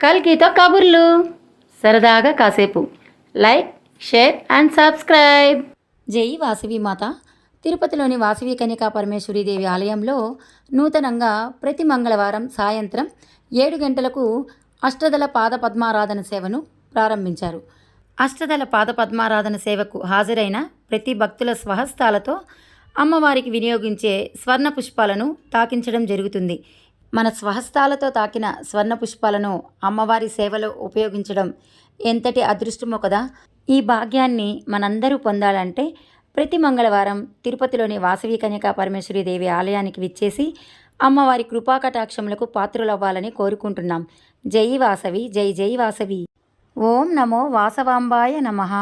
కల్కితో కబుర్లు, సరదాగా కాసేపు. Like, share and subscribe. జై వాసవి మాత. తిరుపతిలోని వాసవి కన్యకా పరమేశ్వరీదేవి ఆలయంలో నూతనంగా ప్రతి మంగళవారం సాయంత్రం 7 గంటలకు అష్టదళ పాద పద్మారాధన సేవను ప్రారంభించారు. అష్టదళ పాద పద్మారాధన సేవకు హాజరైన ప్రతి భక్తుల స్వహస్తాలతో అమ్మవారికి వినియోగించే స్వర్ణ పుష్పాలను తాకించడం జరుగుతుంది. మన స్వహస్తాలతో తాకిన స్వర్ణ పుష్పాలను అమ్మవారి సేవలో ఉపయోగించడం ఎంతటి అదృష్టమో కదా. ఈ భాగ్యాన్ని మనందరూ పొందాలంటే ప్రతి మంగళవారం తిరుపతిలోని వాసవి కన్యకా పరమేశ్వరీదేవి ఆలయానికి విచ్చేసి అమ్మవారి కృపాకటాక్షములకు పాత్రులవ్వాలని కోరుకుంటున్నాం. జై వాసవి, జై జై వాసవి. ఓం నమో వాసవాంబాయ నమః.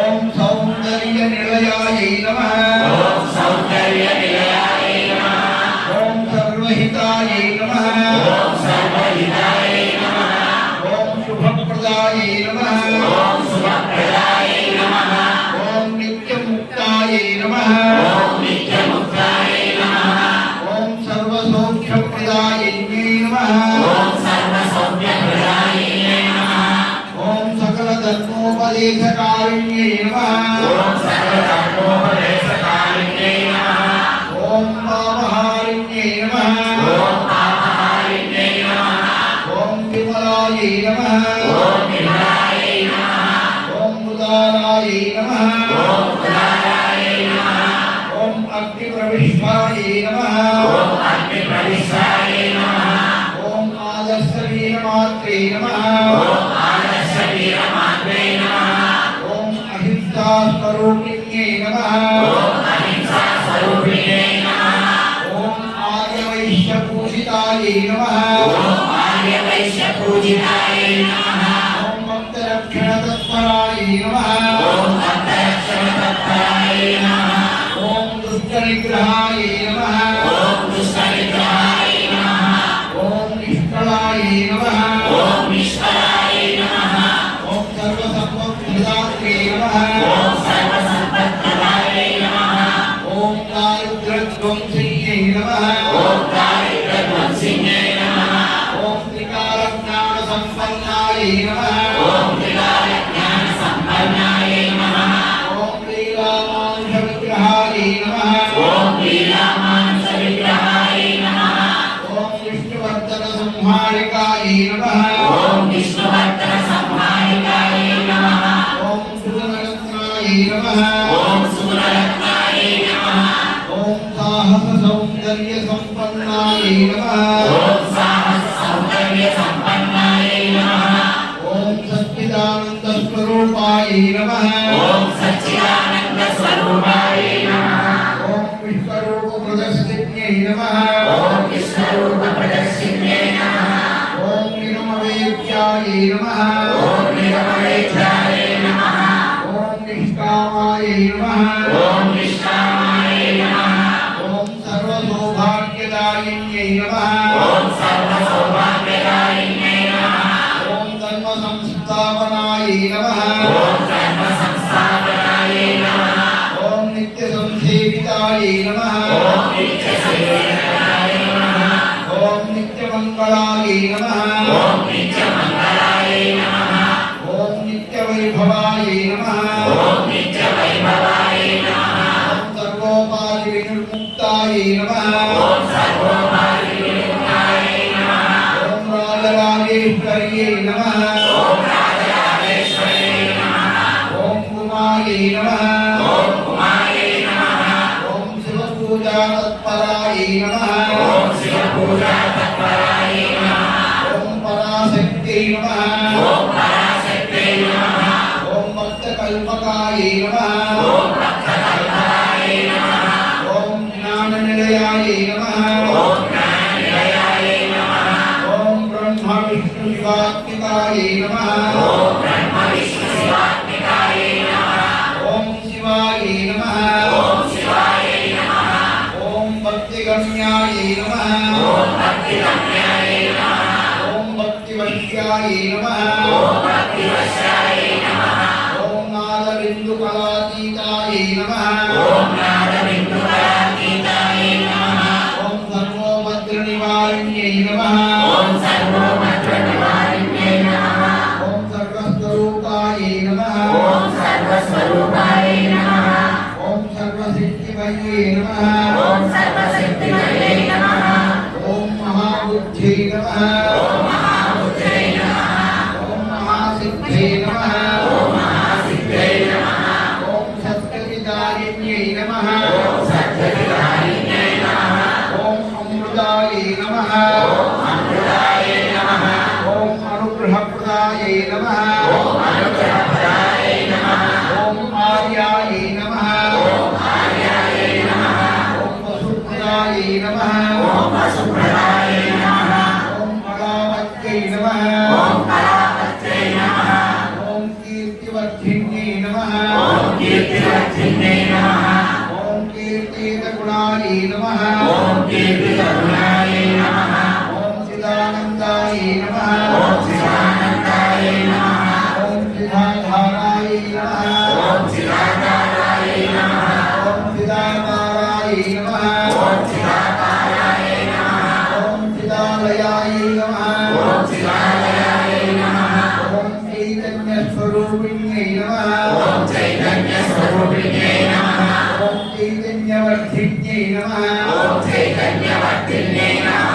ఓం సౌందర్య నిలయాయ నమః. ओम सौंदर्यनिलयाय नमः ओम सर्वहिताय नमः ओम सर्वहिताय नमः ओम शुभप्रदाय नमः ओम शुभप्रदाय नमः ओम नित्यमुक्ताय नमः ओम नित्यमुक्ताय नमः ओम सर्वसौख्यप्रदाय नमः ओम सर्वसौख्यप्रदाय ओम सकल धर्मोपदेशकारिण्ये नमः ओम सकल धर्मोपदेशकारिण्ये नमः ओम पापहारिण्ये नमः ओम पापहारिण्ये नमः ओम विमलाय नमः ओम विमलाय नमः ओम उदाराय नमः ओम उदाराय नमः ओम अग्निप्रविष्टाय नमः ओम अग्निप्रविष्टाय नमः ओम आदर्शवीरमात्रे नमः ओम ओम अहिंसा स्वरूपिण्ये नमः ओम अहिंसा स्वरूपिण्ये नमः ओम आर्यवैश्य पूजिताय नमः ओम आर्यवैश्य पूजिताय नमः ओम भक्तरक्षण तत्पराय नमः ओम भक्तरक्षण तत्पराय नमः ओम दुष्ट निग्रहाय नमः ओम दुष्ट निग्रहाय नमः ओम निष्कलाय नमः ओम निष्कलाय नमः ओम सर्वसंपत्प्रदात्रे नमः ओम सर्वसंपत्प्रदाय नमः ओम दारिद्र्यध्वंसिन्ये नमः ओम दारिद्र्यध्वंसिन्ये नमः ओम त्रिकालज्ञानसम्पन्नाय नमः ओम त्रिकालज्ञानसम्पन्नाय नमः ओम लीलामानुषविग्रहाय नमः ओम लीलामानुषविग्रहाय नमः ओम विष्णुवर्धनसंहारिकाय नमः ओम विष्णुवर्धनसंहारिकाय नमः ओम सुररत्नाय नमः ओम सुररत्नाय नमः ओम साहससौन्दर्यसम्पन्नाय नमः ओम साहससौन्दर्यसम्पन्नाय नमः ओम सच्चिदानन्दस्वरूपाय नमः ओम सच्चिदानन्दस्वरूपाय नमः ओम विश्वरूपप्रदर्शिन्ये नमः ओम विश्वरूपप्रदर्शिन्ये नमः ओम निरमवेद्याय नमः ओम निरमवेद्याय नमः ओम निष्कामाय नमः ओम निष्कामाय नमः ओम सर्वसौभाग्यदायिन्ये नमः ओम सर्वसौभाग्यदायिन्ये नमः ओम धर्मसंस्थापनाय नमः ओम धर्मसंस्थापनाय नमः ओम नित्यसंसेविताय नमः ओम नित्यसेविताय नमः ओम नित्यमङ्गलाय नमः ओम नित्यमङ्गलाय नमः ओम नित्यवैभवाय नमः ओम नित्यवैभवाय नमः ओम सर्वोपाधिविनिर्मुक्ताय नमः ओम सर्वोपाधिविनिर्मुक्ताय नमः ओम राजराजेश्वर्यै नमः ओम राजराजेश्वर्यै नमः ओम उमायै नमः ओम उमायै नमः ओम शिवपूजा तत्पराय नमः ओम शिवपूजा तत्पराय नमः ओम पराशक्त्यै नमः ओम पराशक्त्यै नमः ओम भक्तकल्पकाय नमः ओम भक्तकल्पकाय नमः ओम ज्ञाननिलयाय नमः ओम ज्ञाननिलयाय नमः ओम ब्रह्मा विष्णु शिवात्मिकाय नमः ओम ब्रह्मा विष्णु शिवात्मिकाय नमः ओम शिवाय नमः ओम शिवाय नमः ओम भक्तिगम्याय नमः ओम भक्तिगम्याय नमः ओम भक्तिवश्याय नमः ओम भक्तिवश्याय नमः ओम नादबिन्दुकलातीताय नमः ओम नादबिन्दुकलातीताय नमः ओम सर्वोपद्रनिवारिण्यै नमः ओम सर्वोपद्रनिवारिण्यै नमः ओम सर्वस्वरूपाय नमः ओम सर्वस्वरूपाय नमः ओम सर्वसिद्धिमये नमः ओम सर्वसिद्धिमये नमः ओम महाबुद्धे नमः ओम महाबुद्धे नमः ओम महासिद्धे नमः ओम महासिद्धे नमः ओम सत्यविदारिण्यै नमः ओम सत्यविदारिण्यै नमः ओम अमृताय नमः ओम अमृताय नमः ओम अनुग्रहप्रदाय नमः ओम अनुग्रहप्रदाय नमः ओम आर्याय नमः ओम आर्याय नमः ओम वसुप्रदाय नमः ओम वसुप्रदाय नमः ओम कलावत्यै नमः ओम कलावत्यै नमः ओम कीर्तिवर्धिन्यै नमः ओम कीर्तिवर्धिन्यै नमः ओम చైతన్యవర్ధిన్యై నమః ఓం చైతన్యవర్ధిన్యై నమః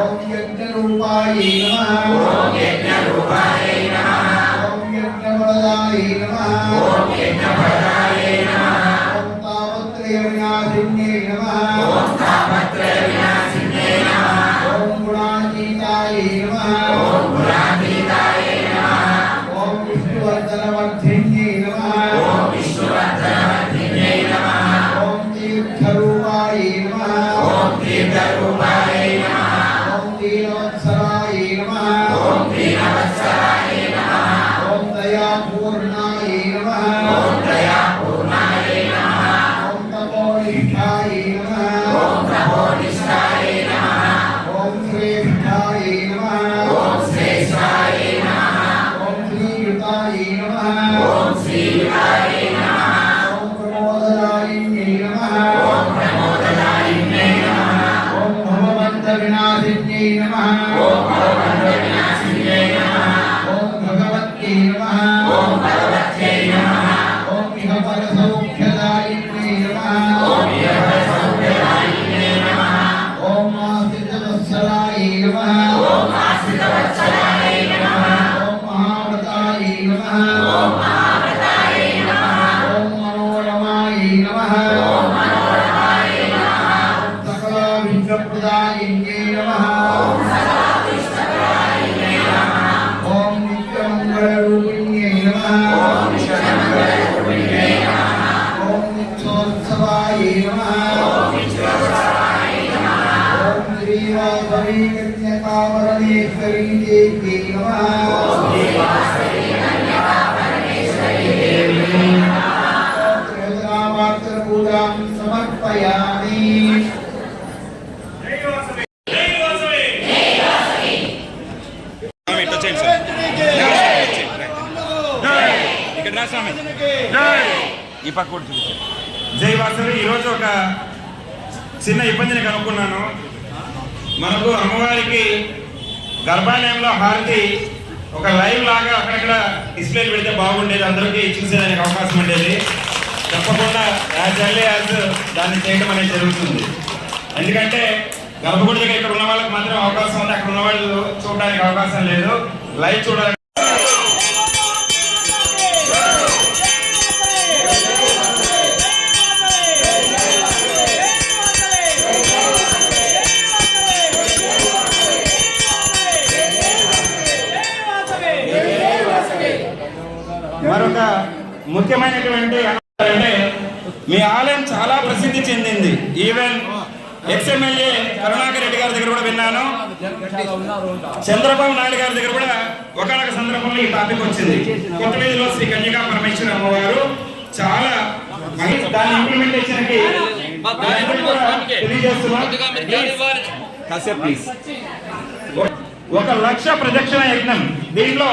ఓం యజ్ఞరూపాయై నమః ఓం యజ్ఞరూపాయై నమః ఓం యజ్ఞవరదాయై నమః ఓం యజ్ఞవరదాయై నమః ఓం తాపత్రయ వినాశిన్యై నమః ఓం తాపత్రయ వినాశిన్యై నమః ఓం గుణాతీతాయై నమః ఓం గుణాతీతాయై నమః ఓం విష్ణువర్ధనవర్ధిన్యై నమః ఓం విష్ణువర్ధనవర్ధిన్యై నమః ఓం తీర్థరూపాయై నమః ఓం తీర్థరూపాయై నమః ఓం దీనవత్సరాయై నమః ఓం దీనవత్సరాయై నమః ఓం దయాపూర్ణాయై నమః ఓం దయాపూర్ణాయై నమః ఓం తపోనిష్ఠాయై నమః ఓం తపోనిష్ఠాయై నమః ఓం శ్రేష్ఠాయై నమః ఓం శ్రేష్ఠాయై నమః ఓం శ్రీయుతాయై నమః ఓం శ్రీయుతాయై నమః ఓం ప్రమోదనాయిన్యై నమః ఓం ప్రమోదనాయిన్యై నమః ఓం భవబంధ వినాశిన్యై నమః ఓం భవబంధ వినాశిన్యై నమః ఓం భగవత్యై నమః ఓం భగవత్యై నమః ఓం ఇహ పర సౌఖ్యదాయిన్యై నమః ఓం ఇహ పర సౌఖ్యదాయిన్యై నమః ఓం ఆశ్రితవత్సలాయై నమః ఓం ఆశ్రితవత్సలాయై నమః ఓం మహావ్రతాయై నమః ఓం మహావ్రతాయై నమః ఓం మనోరమాయై నమః ఓం మనోరమాయై నమః ఓం సకలాభిష్టప్రదాయిన్యై నమః ఓం సకలాభిష్టప్రదాయిన్యై నమః ఓం నిత్యమంగళరూపిణ్యై నమః ఓం నిత్యమంగళరూపిణ్యై నమః ఓం నిత్యోత్సవాయై నమః ఓం నిత్యోత్సవాయై నమః ఓం శ్రీవాసవి కన్యకావరణేశ్వరీ దేవ్యై నమః ఓం శ్రీవాసవి కన్యకావరణేశ్వరీ దేవ్యై నమః ఓం త్రేతనామార్చనపూజాం సమర్పయామి. ఈ పక్క కూడా చూపించారు. జై వాసవి. ఈరోజు ఒక చిన్న ఇబ్బందిని కనుక్కున్నాను. మనకు అమ్మవారికి గర్భాలయంలో హారతి ఒక లైవ్ లాగా అక్కడక్కడ డిస్ప్లేలు పెడితే బాగుండేది, అందరికీ చూసేదానికి అవకాశం ఉండేది. తప్పకుండా యాజ్ ఎర్లీ యాజ్ దాన్ని చేయడం అనేది జరుగుతుంది. ఎందుకంటే గర్భగుడి దగ్గర ఇక్కడ ఉన్న వాళ్ళకి మాత్రం అవకాశం ఉంది, అక్కడ ఉన్న వాళ్ళు చూడడానికి అవకాశం లేదు. లైవ్ చూడాలి. మరొక ముఖ్యమైనటువంటి అంటే మీ ఆలయం చాలా ప్రసిద్ధి చెందింది. ఈవెన్ ఎక్స్ఎమ్మెల్యే కరుణాకర్ రెడ్డి గారి దగ్గర కూడా విన్నాను, చంద్రబాబు నాయుడు గారి దగ్గర కూడా ఒకనొక సందర్భంలో ఈ టాపిక్ వచ్చింది. కొత్తవీధిలో శ్రీ కన్యకా పరమేశ్వరి అమ్మవారు చాలా దాని ఇంప్లిమెంటేషన్ కి తెలియజేస్తున్నాం. 1,00,000 ప్రదక్షిణ యజ్ఞం. దీంట్లో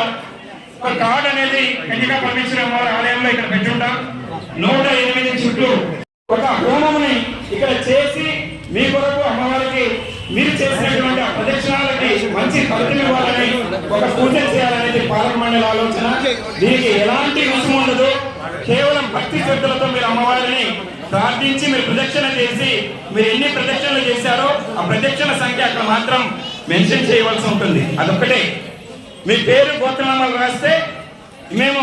ఒక కార్డ్ అనేది కన్యకా పరమేశ్వరి అమ్మవారి ఆలయంలో ఇక్కడ పెట్టుంటాం. 108 చుట్టూ ఒక హోమముని ఇక్కడ చేసి మీ కొరకు అమ్మవారికి మీరు చేసినటువంటి ఆ ప్రదక్షిణాలకి మంచి ఫలితం ఇవ్వాలని, ఒక పూజ చేయాలనేది పాలక మండలి ఆలోచన. దీనికి ఎలాంటి రుసుము ఉండదు. కేవలం భక్తి శ్రద్ధలతో మీరు అమ్మవారిని ప్రార్థించి మీరు ప్రదక్షిణ చేసి మీరు ఎన్ని ప్రదక్షిణలు చేశారో ఆ ప్రదక్షిణ సంఖ్య అక్కడ మాత్రం మెన్షన్ చేయవలసి ఉంటుంది. అదొక్కటే. మీ పేరు గోత్రనామాలు రాస్తే మేము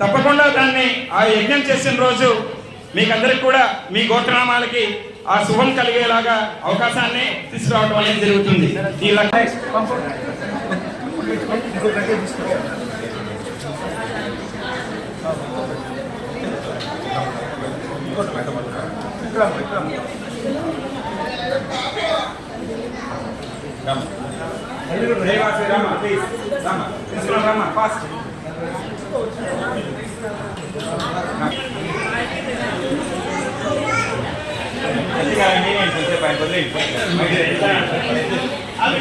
తప్పకుండా దాన్ని ఆ యజ్ఞం చేసిన రోజు మీకందరికి కూడా మీ గోత్రనామాలకి ఆ శుభం కలిగేలాగా అవకాశాన్ని తీసుకురావడం అనేది జరుగుతుంది. ఈ ఫాస్ట్ అది